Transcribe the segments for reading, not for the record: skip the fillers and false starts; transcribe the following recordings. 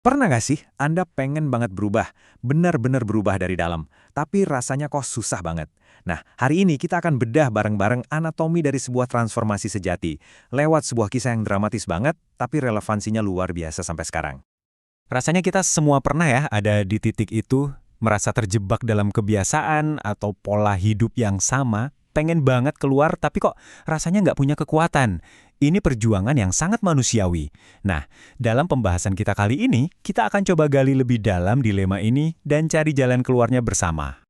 Pernah nggak sih Anda pengen banget berubah, benar-benar berubah dari dalam, tapi rasanya kok susah banget? Nah, hari ini kita akan bedah bareng-bareng anatomi dari sebuah transformasi sejati, lewat sebuah kisah yang dramatis banget, tapi relevansinya luar biasa sampai sekarang. Rasanya kita semua pernah ya ada di titik itu, merasa terjebak dalam kebiasaan atau pola hidup yang sama, pengen banget keluar tapi kok rasanya nggak punya kekuatan. Ini perjuangan yang sangat manusiawi. Nah, dalam pembahasan kita kali ini, kita akan coba gali lebih dalam dilema ini dan cari jalan keluarnya bersama.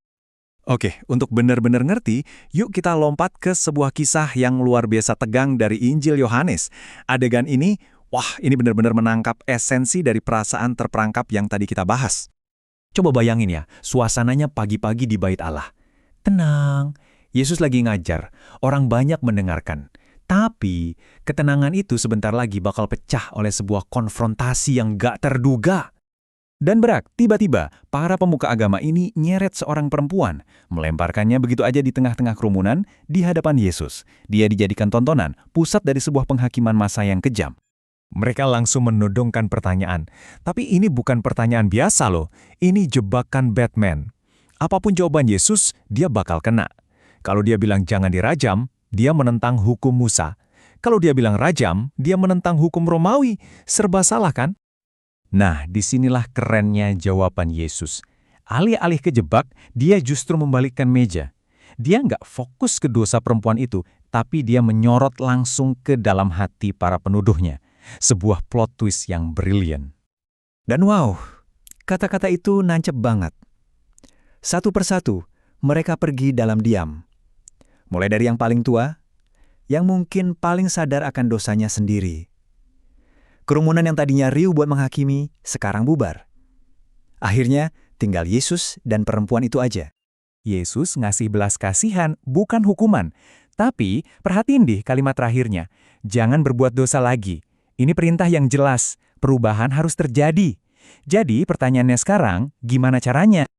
Oke, untuk benar-benar ngerti, yuk kita lompat ke sebuah kisah yang luar biasa tegang dari Injil Yohanes. Adegan ini, wah ini benar-benar menangkap esensi dari perasaan terperangkap yang tadi kita bahas. Coba bayangin ya, suasananya pagi-pagi di bait Allah. Tenang, Yesus lagi ngajar, orang banyak mendengarkan. Tapi, ketenangan itu sebentar lagi bakal pecah oleh sebuah konfrontasi yang gak terduga. Dan tiba-tiba, para pemuka agama ini nyeret seorang perempuan, melemparkannya begitu aja di tengah-tengah kerumunan, di hadapan Yesus. Dia dijadikan tontonan, pusat dari sebuah penghakiman massa yang kejam. Mereka langsung menodongkan pertanyaan. Tapi ini bukan pertanyaan biasa loh, ini jebakan Batman. Apapun jawaban Yesus, dia bakal kena. Kalau dia bilang jangan dirajam, dia menentang hukum Musa. Kalau dia bilang rajam, dia menentang hukum Romawi. Serba salah kan? Nah, disinilah kerennya jawaban Yesus. Alih-alih kejebak, dia justru membalikkan meja. Dia nggak fokus ke dosa perempuan itu, tapi dia menyorot langsung ke dalam hati para penuduhnya. Sebuah plot twist yang brilian. Dan wow, kata-kata itu nancep banget. Satu persatu, mereka pergi dalam diam. Mulai dari yang paling tua, yang mungkin paling sadar akan dosanya sendiri. Kerumunan yang tadinya riuh buat menghakimi, sekarang bubar. Akhirnya, tinggal Yesus dan perempuan itu aja. Yesus ngasih belas kasihan, bukan hukuman. Tapi, perhatiin deh kalimat terakhirnya. Jangan berbuat dosa lagi. Ini perintah yang jelas, perubahan harus terjadi. Jadi, pertanyaannya sekarang, gimana caranya?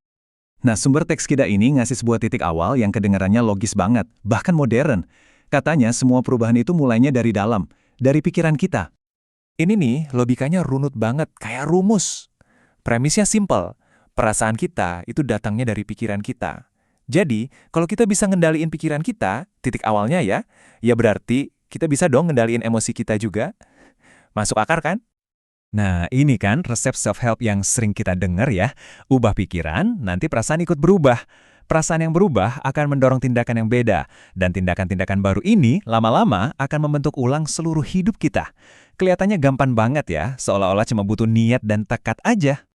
Nah, sumber teks kita ini ngasih sebuah titik awal yang kedengarannya logis banget, bahkan modern. Katanya semua perubahan itu mulainya dari dalam, dari pikiran kita. Ini nih, logikanya runut banget, kayak rumus. Premisnya simpel. Perasaan kita itu datangnya dari pikiran kita. Jadi, kalau kita bisa ngendaliin pikiran kita, titik awalnya ya berarti kita bisa dong ngendaliin emosi kita juga. Masuk akar kan? Nah, ini kan resep self-help yang sering kita dengar ya. Ubah pikiran, nanti perasaan ikut berubah. Perasaan yang berubah akan mendorong tindakan yang beda. Dan tindakan-tindakan baru ini lama-lama akan membentuk ulang seluruh hidup kita. Kelihatannya gampang banget ya, seolah-olah cuma butuh niat dan tekad aja.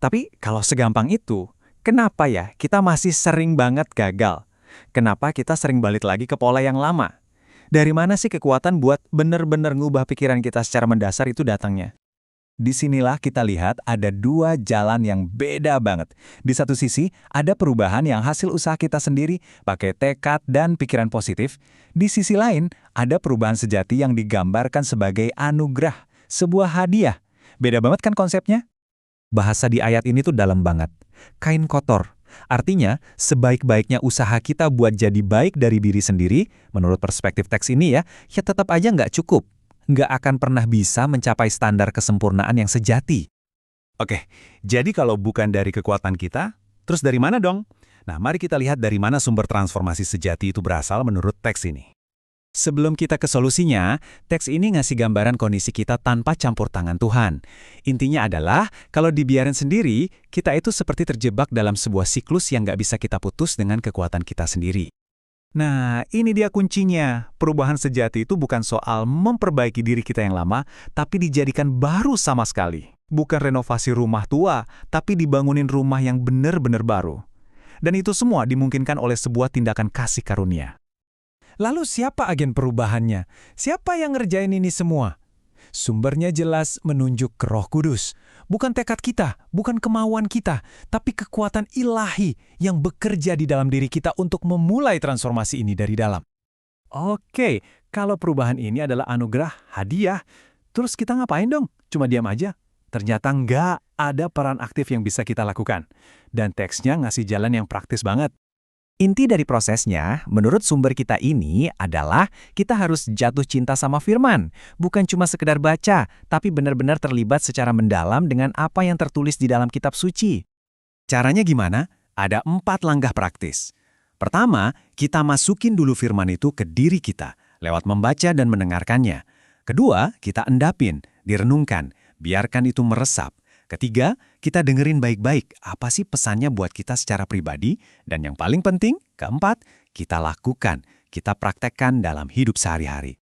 Tapi kalau segampang itu, kenapa ya kita masih sering banget gagal? Kenapa kita sering balik lagi ke pola yang lama? Dari mana sih kekuatan buat bener-bener ngubah pikiran kita secara mendasar itu datangnya? Disinilah kita lihat ada dua jalan yang beda banget. Di satu sisi, ada perubahan yang hasil usaha kita sendiri, pakai tekad dan pikiran positif. Di sisi lain, ada perubahan sejati yang digambarkan sebagai anugerah, sebuah hadiah. Beda banget kan konsepnya? Bahasa di ayat ini tuh dalam banget. Kain kotor. Artinya, sebaik-baiknya usaha kita buat jadi baik dari diri sendiri, menurut perspektif teks ini ya tetap aja nggak cukup. Nggak akan pernah bisa mencapai standar kesempurnaan yang sejati. Oke, jadi kalau bukan dari kekuatan kita, terus dari mana dong? Nah, mari kita lihat dari mana sumber transformasi sejati itu berasal menurut teks ini. Sebelum kita ke solusinya, teks ini ngasih gambaran kondisi kita tanpa campur tangan Tuhan. Intinya adalah, kalau dibiarin sendiri, kita itu seperti terjebak dalam sebuah siklus yang nggak bisa kita putus dengan kekuatan kita sendiri. Nah, ini dia kuncinya. Perubahan sejati itu bukan soal memperbaiki diri kita yang lama, tapi dijadikan baru sama sekali. Bukan renovasi rumah tua, tapi dibangunin rumah yang benar-benar baru. Dan itu semua dimungkinkan oleh sebuah tindakan kasih karunia. Lalu siapa agen perubahannya? Siapa yang ngerjain ini semua? Sumbernya jelas menunjuk ke Roh Kudus. Bukan tekad kita, bukan kemauan kita, tapi kekuatan ilahi yang bekerja di dalam diri kita untuk memulai transformasi ini dari dalam. Oke, kalau perubahan ini adalah anugerah, hadiah, terus kita ngapain dong? Cuma diam aja? Ternyata nggak ada peran aktif yang bisa kita lakukan. Dan teksnya ngasih jalan yang praktis banget. Inti dari prosesnya, menurut sumber kita ini adalah kita harus jatuh cinta sama firman. Bukan cuma sekedar baca, tapi benar-benar terlibat secara mendalam dengan apa yang tertulis di dalam kitab suci. Caranya gimana? Ada 4 langkah praktis. Pertama, kita masukin dulu firman itu ke diri kita, lewat membaca dan mendengarkannya. Kedua, kita endapin, direnungkan, biarkan itu meresap. Ketiga, kita dengerin baik-baik apa sih pesannya buat kita secara pribadi. Dan yang paling penting, keempat, kita lakukan, kita praktekkan dalam hidup sehari-hari.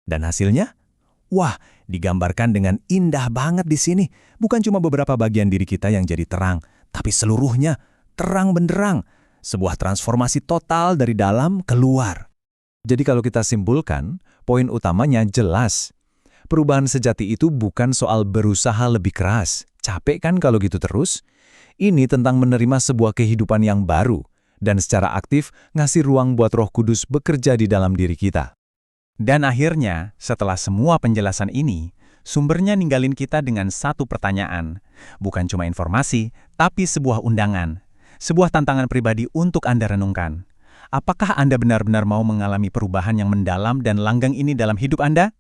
Dan hasilnya? Wah, digambarkan dengan indah banget di sini. Bukan cuma beberapa bagian diri kita yang jadi terang, tapi seluruhnya terang benderang. Sebuah transformasi total dari dalam keluar. Jadi kalau kita simpulkan, poin utamanya jelas. Perubahan sejati itu bukan soal berusaha lebih keras. Capek kan kalau gitu terus? Ini tentang menerima sebuah kehidupan yang baru dan secara aktif ngasih ruang buat Roh Kudus bekerja di dalam diri kita. Dan akhirnya, setelah semua penjelasan ini, sumbernya ninggalin kita dengan satu pertanyaan. Bukan cuma informasi, tapi sebuah undangan. Sebuah tantangan pribadi untuk Anda renungkan. Apakah Anda benar-benar mau mengalami perubahan yang mendalam dan langgang ini dalam hidup Anda?